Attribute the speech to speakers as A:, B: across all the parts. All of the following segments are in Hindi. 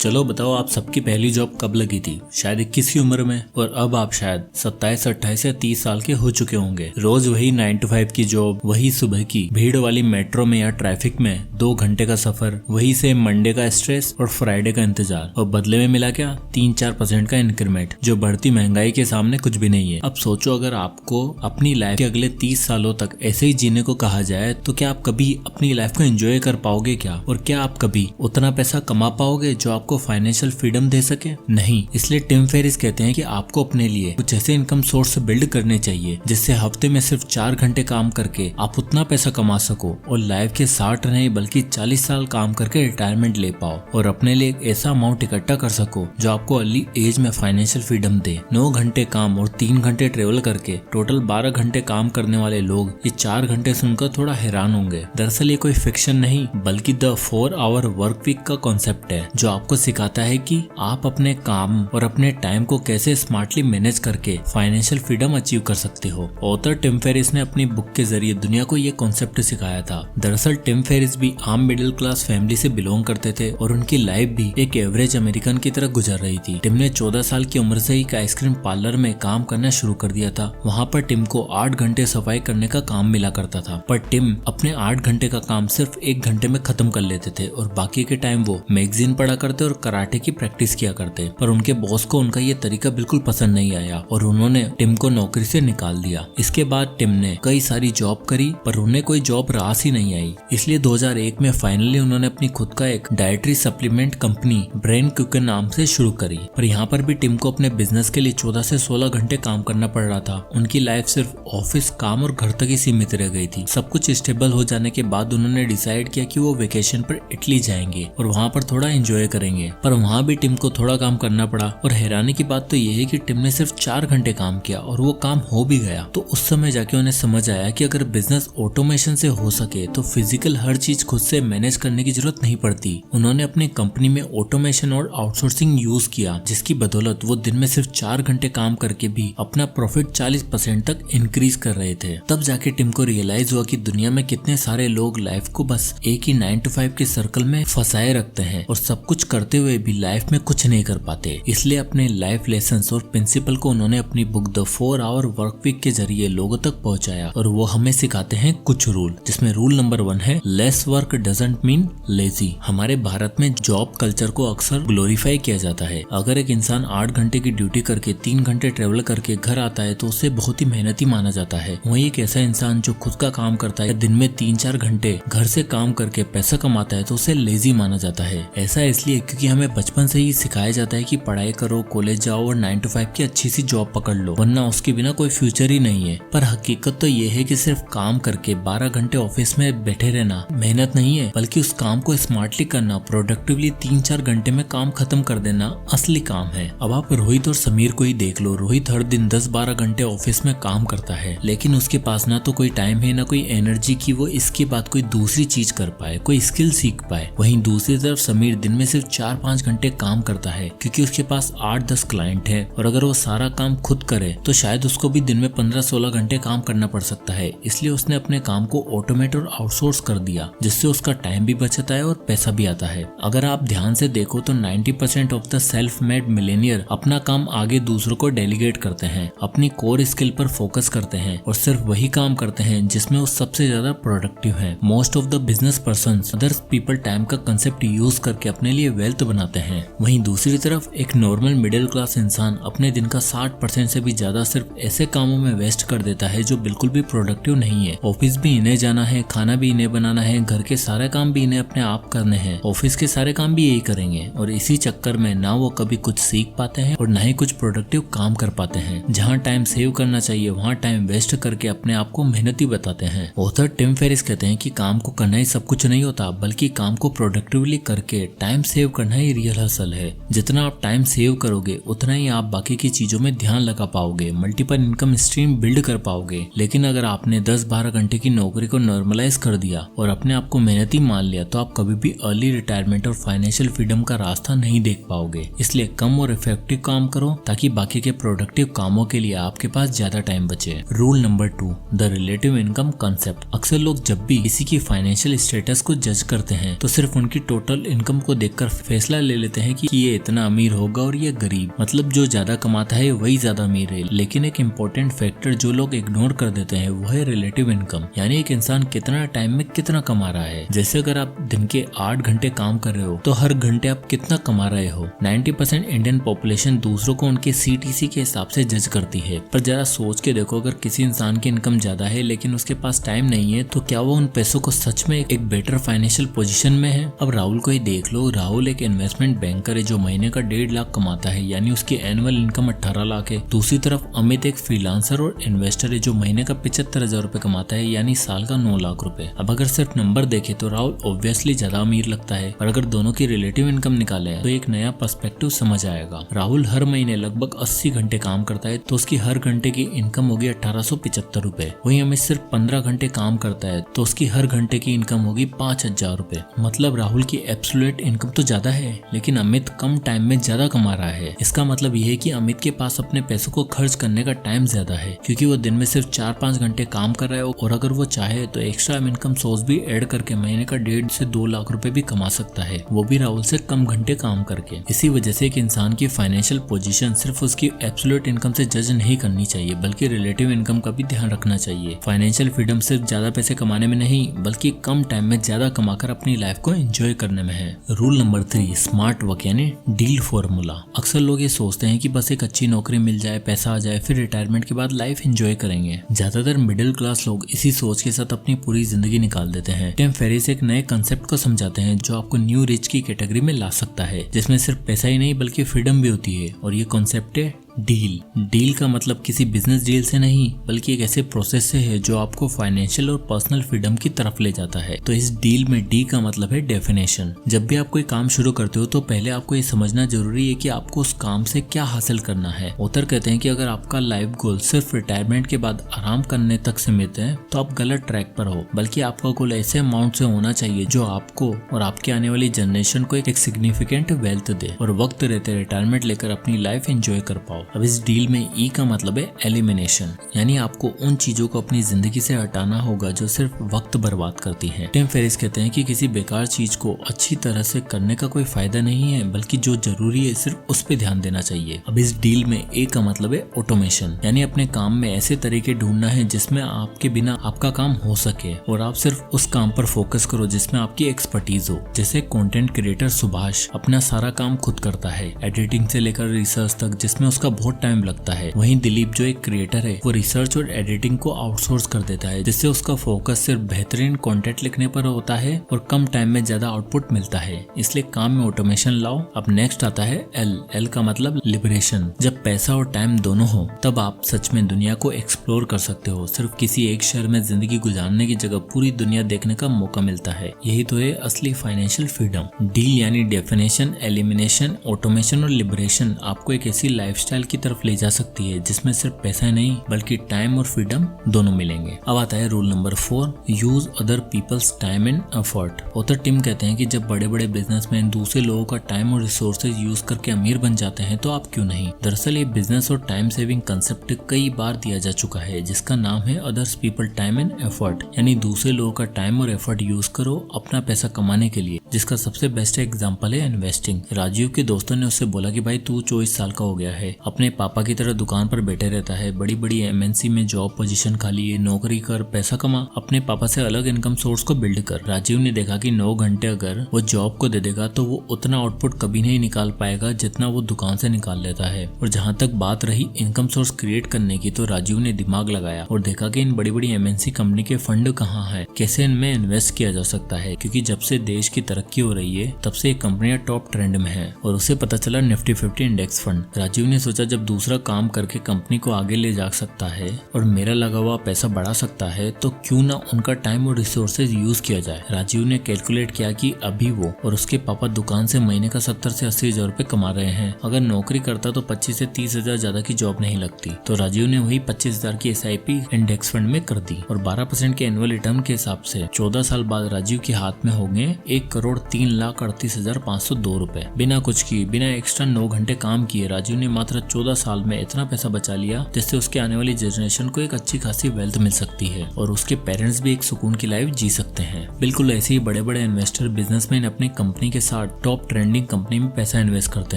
A: चलो बताओ, आप सबकी पहली जॉब कब लगी थी? शायद 21 की उम्र में, और अब आप शायद 27, 28 या 30 साल के हो चुके होंगे। रोज वही 9 to 5 की जॉब, वही सुबह की भीड़ वाली मेट्रो में या ट्रैफिक में 2 घंटे का सफर, वही से मंडे का स्ट्रेस और फ्राइडे का इंतजार, और बदले में मिला क्या? 3-4% का इंक्रीमेंट, जो बढ़ती महंगाई के सामने कुछ भी नहीं है। अब सोचो, अगर आपको अपनी लाइफ के अगले 30 सालों तक ऐसे ही जीने को कहा जाए तो क्या आप कभी अपनी लाइफ को एंजॉय कर पाओगे क्या? और क्या आप कभी उतना पैसा कमा पाओगे जो आपको फाइनेंशियल फ्रीडम दे सके? नहीं। इसलिए टिम फेरिस कहते हैं कि आपको अपने लिए कुछ ऐसे इनकम सोर्स बिल्ड करने चाहिए जिससे हफ्ते में सिर्फ 4 घंटे काम करके आप उतना पैसा कमा सको और लाइफ के 60 नहीं बल्कि 40 साल काम करके रिटायरमेंट ले पाओ और अपने लिए एक ऐसा अमाउंट इकट्ठा कर सको जो आपको अर्ली एज में फाइनेंशियल फ्रीडम दे। 9 घंटे काम और 3 घंटे ट्रेवल करके टोटल 12 घंटे काम करने वाले लोग ये 4 घंटे सुनकर थोड़ा हैरान होंगे। दरअसल ये कोई फिक्शन नहीं बल्कि द 4 आवर वर्क वीक का कॉन्सेप्ट है जो आपको सिखाता है कि आप अपने काम और अपने टाइम को कैसे स्मार्टली मैनेज करके फाइनेंशियल फ्रीडम अचीव कर सकते हो। ऑथर टिम फेरिस ने अपनी बुक के जरिए दुनिया को ये कॉन्सेप्ट सिखाया था। दरअसल टिम फेरिस भी आम मिडिल क्लास फैमिली से बिलोंग करते थे और उनकी लाइफ भी एक एवरेज अमेरिकन की तरह गुजर रही थी। टिम ने 14 साल की उम्र से ही एक आइसक्रीम पार्लर में काम करना शुरू कर दिया था। वहाँ पर टिम को 8 घंटे सफाई करने का काम मिला करता था, पर टिम अपने 8 घंटे का काम सिर्फ 1 घंटे में खत्म कर लेते थे और बाकी के टाइम वो मैगजीन पढ़ा करते और कराटे की प्रैक्टिस किया करते। पर उनके बॉस को उनका ये तरीका बिल्कुल पसंद नहीं आया और उन्होंने टिम को नौकरी से निकाल दिया। इसके बाद टिम ने कई सारी जॉब करी पर उन्हें कोई जॉब रास ही नहीं आई। इसलिए 2001 में फाइनली उन्होंने अपनी खुद का एक dietary supplement company brain quick के नाम से शुरू करी। पर यहाँ पर भी टिम को अपने बिजनेस के लिए 14 से 16 घंटे काम करना पड़ रहा था। उनकी लाइफ सिर्फ ऑफिस काम और घर तक ही सीमित रह गई थी। सब कुछ स्टेबल हो जाने के बाद उन्होंने डिसाइड किया कि वो वेकेशन पर इटली जाएंगे और वहाँ पर थोड़ा एंजॉय करेंगे। पर वहाँ भी टिम को थोड़ा काम करना पड़ा और हैरानी की बात तो ये है कि टिम ने सिर्फ 4 घंटे काम किया और वो काम हो भी गया। तो उस समय जाके उन्हें समझ आया कि अगर बिजनेस ऑटोमेशन से हो सके तो फिजिकल हर चीज खुद से मैनेज करने की जरूरत नहीं पड़ती। उन्होंने अपनी कंपनी में ऑटोमेशन और आउटसोर्सिंग यूज किया जिसकी बदौलत वो दिन में सिर्फ 4 घंटे काम करके भी अपना प्रॉफिट 40% तक इंक्रीज कर रहे थे। तब जाके टिम को रियलाइज हुआ कि दुनिया में कितने सारे लोग लाइफ को बस एक ही 9 to 5 के सर्कल में फंसाए रखते हैं और सब कुछ करते हुए भी लाइफ में कुछ नहीं कर पाते। इसलिए अपने लाइफ लेसन्स और प्रिंसिपल को उन्होंने अपनी book the 4 hour work week के जरिए लोगों तक पहुंचाया और वो हमें सिखाते हैं कुछ रूल, जिसमें रूल नंबर 1 है lace work doesn't mean lazy. हमारे भारत में जॉब कल्चर को अक्सर ग्लोरीफाई किया जाता है। अगर एक इंसान 8 घंटे की ड्यूटी करके 3 घंटे ट्रेवल करके घर आता है तो उसे बहुत ही मेहनती माना जाता है। वहीं एक ऐसा इंसान जो खुद का काम करता है, दिन में 3-4 घंटे घर से काम करके पैसा कमाता है तो उसे लेजी माना जाता है। ऐसा इसलिए क्योंकि हमें बचपन से ही सिखाया जाता है कि पढ़ाई करो, कॉलेज जाओ और 9 to 5 की अच्छी सी जॉब पकड़ लो, वरना उसके बिना कोई फ्यूचर ही नहीं है। पर हकीकत तो ये है कि सिर्फ काम करके 12 घंटे ऑफिस में बैठे रहना मेहनत नहीं है, बल्कि उस काम को स्मार्टली करना, प्रोडक्टिवली 3-4 घंटे में काम खत्म कर देना असली काम है। अब आप रोहित और समीर को ही देख लो। रोहित हर दिन 10-12 घंटे ऑफिस में काम करता है, लेकिन उसके पास ना तो कोई टाइम है ना कोई एनर्जी की वो इसके बाद कोई दूसरी चीज कर पाए, कोई स्किल सीख पाए। वहीं दूसरी तरफ समीर दिन में सिर्फ 4-5 घंटे काम करता है क्योंकि उसके पास 8-10 क्लाइंट है और अगर वो सारा काम खुद करे तो शायद उसको भी दिन में 15-16 घंटे काम करना पड़ सकता है। इसलिए उसने अपने काम को ऑटोमेट और आउटसोर्स कर दिया, जिससे उसका टाइम भी बचता है और पैसा भी आता है। अगर आप ध्यान से देखो तो 90% of the self made Millionaire अपना काम आगे दूसरों को डेलीगेट करते हैं, अपनी कोर स्किल पर फोकस करते हैं और सिर्फ वही काम करते हैं जिसमें वो सबसे ज्यादा प्रोडक्टिव है। Most of the business persons others people time का कंसेप्ट यूज करके अपने लिए वेल्थ बनाते हैं। वहीं दूसरी तरफ एक नॉर्मल मिडिल क्लास इंसान अपने दिन का 60% से भी ज्यादा सिर्फ ऐसे कामों में वेस्ट कर देता है जो बिल्कुल भी प्रोडक्टिव नहीं है। ऑफिस भी इन्हें जाना है, खाना भी इन्हें बनाना है, घर के सारे काम भी इन्हें अपने आप करने हैं, ऑफिस के सारे काम भी यही करेंगे और इसी चक्कर में ना वो कभी कुछ सीख पाते हैं और ना ही कुछ प्रोडक्टिव काम कर पाते हैं। जहाँ टाइम सेव करना चाहिए वहाँ टाइम वेस्ट करके अपने आप को मेहनती बताते हैं। ऑथर टिम फेरिस कहते हैं कि काम को करना ही सब कुछ नहीं होता, बल्कि काम को प्रोडक्टिवली करके टाइम सेव करना ही रियल हसल है। जितना आप टाइम सेव करोगे उतना ही आप बाकी की चीजों में ध्यान लगा पाओगे, मल्टीपल इनकम स्ट्रीम बिल्ड कर पाओगे। लेकिन अगर आपने 10-12 घंटे की नौकरी को नॉर्मलाइज कर दिया और अपने आप को मेहनती मान लिया तो आप कभी भी अर्ली रिटायरमेंट और फाइनेंशियल फ्रीडम का रास्ता नहीं देख पाओगे। इसलिए कम और इफेक्टिव काम करो ताकि बाकी के प्रोडक्टिव कामों के लिए आपके पास ज्यादा टाइम बचे। Rule number 2, the relative income concept. अक्सर लोग जब भी किसी की फाइनेंशियल स्टेटस को जज करते हैं तो सिर्फ उनकी टोटल इनकम को देखकर फैसला ले लेते हैं कि ये इतना अमीर होगा और ये गरीब, मतलब जो ज्यादा कमाता है वही ज्यादा अमीर है। लेकिन एक इम्पोर्टेंट फैक्टर जो लोग इग्नोर कर देते हैं वो है रिलेटिव इनकम, यानी एक इंसान कितना टाइम में कितना कमा रहा है। जैसे अगर आप दिन के 8 घंटे काम कर रहे हो तो हर घंटे आप कितना कमा रहे हो। 90% इंडियन पॉपुलेशन दूसरों को उनके CTC के हिसाब से जज करती है, पर जरा सोच के देखो, अगर किसी इंसान की इनकम ज्यादा है लेकिन उसके पास टाइम नहीं है तो क्या वो उन पैसों को सच में एक बेटर फाइनेंशियल पोजीशन में है। अब राहुल को ही देख लो, राहुल एक इन्वेस्टमेंट बैंकर है जो महीने का 1.5 लाख कमाता है, यानी उसकी एनुअल इनकम 18 लाख है। दूसरी तरफ अमित एक फ्रीलांसर और इन्वेस्टर है जो महीने का 75,000 रुपए कमाता है, यानी साल का 9 लाख रुपए। अब अगर सिर्फ नंबर देखे तो राहुल ऑब्वियसली ज्यादा अमीर लगता है, पर अगर दोनों की रिलेटिव इनकम निकाले तो एक नया पर्सपेक्टिव समझ आएगा। राहुल हर महीने लगभग 80 घंटे काम करता है तो उसकी हर घंटे की इनकम होगी 1875 रुपए। वहीं अमित सिर्फ 15 घंटे काम करता है तो उसकी हर घंटे की इनकम होगी 5,000 रुपए। मतलब राहुल की एब्सोल्यूट इनकम तो ज्यादा है लेकिन अमित कम टाइम में ज्यादा कमा रहा है। इसका मतलब ये है कि अमित के पास अपने पैसों को खर्च करने का टाइम ज्यादा है, क्योंकि वो दिन में सिर्फ 4-5 घंटे काम कर रहा है और अगर वो चाहे तो एक्स्ट्रा इनकम सोर्स भी ऐड करके महीने का 1.5 से 2 लाख रुपए भी कमा सकता है, वो भी राहुल से कम घंटे काम करके। इसी वजह से एक इंसान की फाइनेंशियल पोजीशन सिर्फ उसकी एब्सोल्यूट इनकम से जज नहीं करनी चाहिए, बल्कि रिलेटिव इनकम का भी ध्यान रखना चाहिए। फाइनेंशियल फ्रीडम सिर्फ ज्यादा पैसे कमाने में नहीं बल्कि कम टाइम में ज्यादा कमाकर अपनी लाइफ को एंजॉय करने में है। रूल नंबर 3, स्मार्ट वर्क यानी डील फॉर्मूला। अक्सर लोग ये सोचते हैं कि बस एक अच्छी नौकरी मिल जाए, पैसा आ जाए, फिर रिटायरमेंट के बाद लाइफ एंजॉय करेंगे। ज्यादातर मिडिल क्लास लोग इसी सोच के साथ अपनी पूरी जिंदगी निकाल देते हैं। टिम फेरिस एक नए कंसेप्ट को समझाते हैं जो आपको न्यू रिच की कैटेगरी में ला सकता है, जिसमें सिर्फ पैसा ही नहीं बल्कि फ्रीडम भी होती है, और ये कॉन्सेप्ट है डील। डील का मतलब किसी बिजनेस डील से नहीं बल्कि एक ऐसे प्रोसेस से है जो आपको फाइनेंशियल और पर्सनल फ्रीडम की तरफ ले जाता है। तो इस डील में डी का मतलब है डेफिनेशन। जब भी आप कोई काम शुरू करते हो तो पहले आपको ये समझना जरूरी है कि आपको उस काम से क्या हासिल करना है। ऑथर कहते हैं कि अगर आपका लाइफ गोल सिर्फ रिटायरमेंट के बाद आराम करने तक सीमित है तो आप गलत ट्रैक पर हो, बल्कि आपका गोल ऐसे अमाउंट से होना चाहिए जो आपको और आपके आने वाली जनरेशन को एक सिग्निफिकेंट वेल्थ दे और वक्त रहते रिटायरमेंट लेकर अपनी लाइफ एंजॉय कर पाओ। अब इस डील में ई का मतलब है एलिमिनेशन, यानी आपको उन चीजों को अपनी जिंदगी से हटाना होगा जो सिर्फ वक्त बर्बाद करती हैं। टिम फेरिस कहते हैं कि किसी बेकार चीज को अच्छी तरह से करने का कोई फायदा नहीं है, बल्कि जो जरूरी है सिर्फ उस पे ध्यान देना चाहिए। अब इस डील में ए का मतलब है ऑटोमेशन, यानी अपने काम में ऐसे तरीके ढूंढना है जिसमें आपके बिना आपका काम हो सके और आप सिर्फ उस काम पर फोकस करो जिसमें आपकी एक्सपर्टीज हो। जैसे कंटेंट क्रिएटर सुभाष अपना सारा काम खुद करता है, एडिटिंग से लेकर रिसर्च तक, जिसमें उसका बहुत टाइम लगता है। वहीं दिलीप जो एक क्रिएटर है वो रिसर्च और एडिटिंग को आउटसोर्स कर देता है, जिससे उसका फोकस सिर्फ बेहतरीन कंटेंट लिखने पर होता है और कम टाइम में ज्यादा आउटपुट मिलता है। इसलिए काम में ऑटोमेशन लाओ। अब नेक्स्ट आता है एल का मतलब लिबरेशन। जब पैसा और टाइम दोनों हो तब आप सच में दुनिया को एक्सप्लोर कर सकते हो। सिर्फ किसी एक शहर में जिंदगी गुजारने की जगह पूरी दुनिया देखने का मौका मिलता है। यही तो है असली फाइनेंशियल फ्रीडम। डील यानी डेफिनेशन, एलिमिनेशन, ऑटोमेशन और लिबरेशन आपको एक ऐसी लाइफस्टाइल की तरफ ले जा सकती है जिसमें सिर्फ पैसा नहीं बल्कि टाइम और फ्रीडम दोनों मिलेंगे। अब आता है rule number 4, use other people's time and effort. Author Tim कहते हैं कि जब बड़े बड़े बिजनेसमैन दूसरे लोगों का टाइम और रिसोर्सेज यूज करके अमीर बन जाते हैं तो आप क्यों नहीं। दरअसल ये बिजनेस और टाइम सेविंग कंसेप्ट कई बार दिया जा चुका है, जिसका नाम है others people time and effort, यानी दूसरे लोगों का टाइम और एफर्ट यूज करो अपना पैसा कमाने के लिए, जिसका सबसे बेस्ट एग्जाम्पल है इन्वेस्टिंग। राजीव के दोस्तों ने उससे बोला कि भाई तू 24 साल का हो गया है, अपने पापा की तरह दुकान पर बैठे रहता है, बड़ी बड़ी MNC में जॉब पोजीशन खाली है, नौकरी कर, पैसा कमा, अपने पापा से अलग इनकम सोर्स को बिल्ड कर। राजीव ने देखा कि 9 घंटे अगर वो जॉब को दे देगा तो वो उतना आउटपुट कभी नहीं निकाल पाएगा जितना वो दुकान से निकाल लेता है। और जहाँ तक बात रही इनकम सोर्स क्रिएट करने की, तो राजीव ने दिमाग लगाया और देखा कि इन बड़ी बड़ी MNC कंपनी के फंड कहाँ है, कैसे इनमें इन्वेस्ट किया जा सकता है, क्योंकि जब से देश की तरक्की हो रही है तब से ये कंपनियां टॉप ट्रेंड में है। और उसे पता चला निफ्टी 50 इंडेक्स फंड। राजीव ने सोचा जब दूसरा काम करके कंपनी को आगे ले जा सकता है और मेरा लगा हुआ पैसा बढ़ा सकता है तो क्यों ना उनका टाइम और रिसोर्सेज यूज किया जाए। राजीव ने कैलकुलेट किया कि अभी वो और उसके पापा दुकान से महीने का 70 से 80 हजार रुपए कमा रहे हैं। अगर नौकरी करता तो 25 से 30 हजार ज्यादा की जॉब नहीं लगती। तो राजीव ने वही 25,000 की SIP इंडेक्स फंड में कर दी और 12% के एनुअल रिटर्न के हिसाब से 14 साल बाद राजीव के हाथ में होंगे 1,03,38,502 रुपए। बिना कुछ किए, बिना एक्स्ट्रा 9 घंटे काम किए राजीव ने मात्र 14 साल में इतना पैसा बचा लिया जिससे उसके आने वाली जनरेशन को एक अच्छी खासी वेल्थ मिल सकती है और उसके पेरेंट्स भी एक सुकून की लाइफ जी सकते हैं। बिल्कुल ऐसे ही बड़े बड़े इन्वेस्टर बिजनेसमैन अपनी कंपनी के साथ टॉप ट्रेंडिंग कंपनी में पैसा इन्वेस्ट करते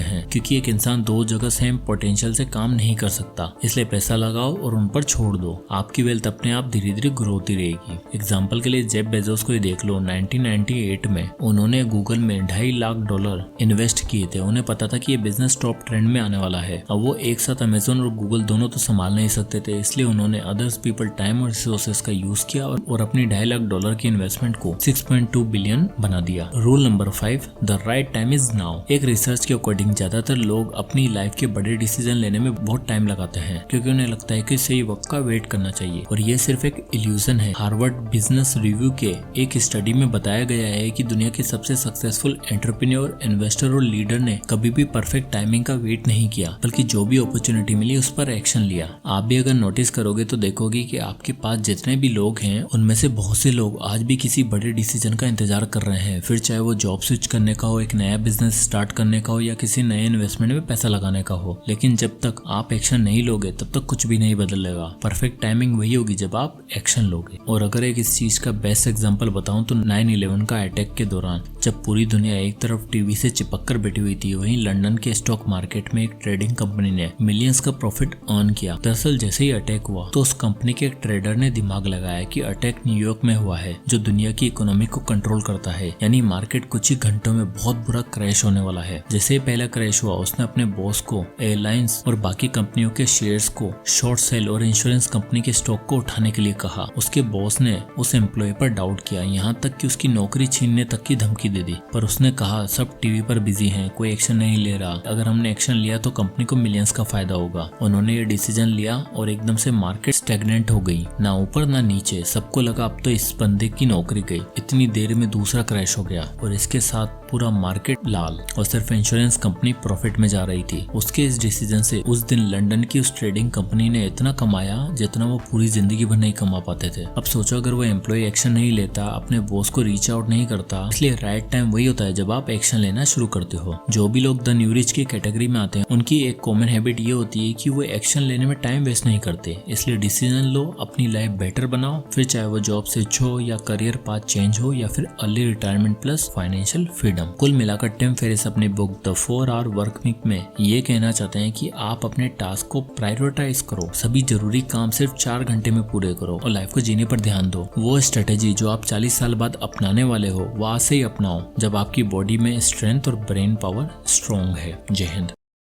A: हैं, क्योंकि एक इंसान दो जगह सेम पोटेंशियल से काम नहीं कर सकता। इसलिए पैसा लगाओ और उन पर छोड़ दो, आपकी वेल्थ अपने आप धीरे धीरे ग्रो होती रहेगी। एग्जाम्पल के लिए जेफ बेजोस को ही देख लो। 1998 में उन्होंने गूगल में $2.5 लाख इन्वेस्ट किए थे। उन्हें पता था कि ये बिजनेस टॉप ट्रेंड में आने वाला है। अब वो एक साथ अमेजोन और गूगल दोनों तो संभाल नहीं सकते थे, इसलिए उन्होंने अदर्स पीपल टाइम और रिसोर्सेज का यूज किया और अपनी $2.5 लाख की इन्वेस्टमेंट को 6.2 बिलियन बना दिया। Rule number 5, the right time is now. एक रिसर्च के अकॉर्डिंग ज्यादातर लोग अपनी लाइफ के बड़े डिसीजन लेने में बहुत टाइम लगाते हैं, क्योंकि उन्हें लगता है कि सही वक्त का वेट करना चाहिए, और ये सिर्फ एक इल्यूजन है। हार्वर्ड बिजनेस रिव्यू के एक स्टडी में बताया गया है कि दुनिया के सबसे सक्सेसफुल एंटरप्रेन्योर, इन्वेस्टर और लीडर ने कभी भी परफेक्ट टाइमिंग का वेट नहीं किया, बल्कि जो भी अपॉर्चुनिटी मिली उस पर एक्शन लिया। आप भी अगर नोटिस करोगे तो देखोगे कि आपके पास जितने भी लोग हैं उनमें से बहुत से लोग आज भी किसी बड़े डिसीजन का इंतजार कर रहे हैं, फिर चाहे वो जॉब स्विच करने का हो, एक नया बिजनेस स्टार्ट करने का हो या किसी नए इन्वेस्टमेंट में पैसा लगाने का हो। लेकिन जब तक आप एक्शन नहीं लोगे तब तक कुछ भी नहीं बदलेगा। परफेक्ट टाइमिंग वही होगी जब आप एक्शन लोगे। और अगर एक इस चीज का बेस्ट एग्जांपल बताऊं तो 9/11 का अटैक के दौरान जब पूरी दुनिया एक तरफ टीवी से चिपक कर बैठी हुई थी, वहीं लंदन के स्टॉक मार्केट में एक ट्रेडिंग कंपनी ने मिलियंस का प्रॉफिट अर्न किया। दरअसल जैसे ही अटैक हुआ तो उस कंपनी के एक ट्रेडर ने दिमाग लगाया कि अटैक न्यूयॉर्क में हुआ है, जो दुनिया की इकोनॉमी को कंट्रोल करता है, यानी मार्केट कुछ ही घंटों में बहुत बुरा क्रैश होने वाला है। जैसे ही पहला क्रैश हुआ उसने अपने बॉस को एयरलाइंस और बाकी कंपनियों के शेयर्स को शॉर्ट सेल और इंश्योरेंस कंपनी के स्टॉक को उठाने के लिए कहा। उसके बॉस ने उस एम्प्लॉय पर डाउट किया, यहाँ तक कि उसकी नौकरी छीनने तक की धमकी दे दी, पर उसने कहा सब टीवी पर बिजी हैं, कोई एक्शन नहीं ले रहा, अगर हमने एक्शन लिया तो कंपनी को मिलियंस का फायदा होगा। उन्होंने ये डिसीजन लिया और एकदम से मार्केट स्टैग्नेंट हो गई, ना ऊपर ना नीचे। सबको लगा अब तो इस बंदे की नौकरी गई। इतनी देर में दूसरा क्रैश हो गया और इसके साथ पूरा मार्केट लाल और सिर्फ इंश्योरेंस कंपनी प्रॉफिट में जा रही थी। उसके इस डिसीजन से उस दिन लंदन की उस ट्रेडिंग कंपनी ने इतना कमाया जितना वो पूरी जिंदगी भर नहीं कमा पाते थे। अब सोचो अगर वो एम्प्लॉय एक्शन नहीं लेता, अपने बॉस को रीच आउट नहीं करता। इसलिए राइट टाइम वही होता है जब आप एक्शन लेना शुरू करते हो। जो भी लोग द न्यू रिच की कैटेगरी में आते हैं उनकी एक कॉमन हैबिट ये होती है कि वो एक्शन लेने में टाइम वेस्ट नहीं करते। इसलिए डिसीजन लो, अपनी लाइफ बेटर बनाओ, फिर चाहे वो जॉब स्विच हो या करियर पाथ चेंज हो या फिर early retirement plus financial freedom. कुल मिलाकर टिम फेरिस अपनी book the 4 hour work week में ये कहना चाहते हैं कि आप अपने टास्क को प्रायोरिटाइज करो, सभी जरूरी काम सिर्फ 4 घंटे में पूरे करो और लाइफ को जीने पर ध्यान दो। वो स्ट्रेटेजी जो आप 40 साल बाद अपनाने वाले हो वो आज से ही अपनाओ, जब आपकी बॉडी में स्ट्रेंथ और ब्रेन पावर स्ट्रॉन्ग है। जय हिंद।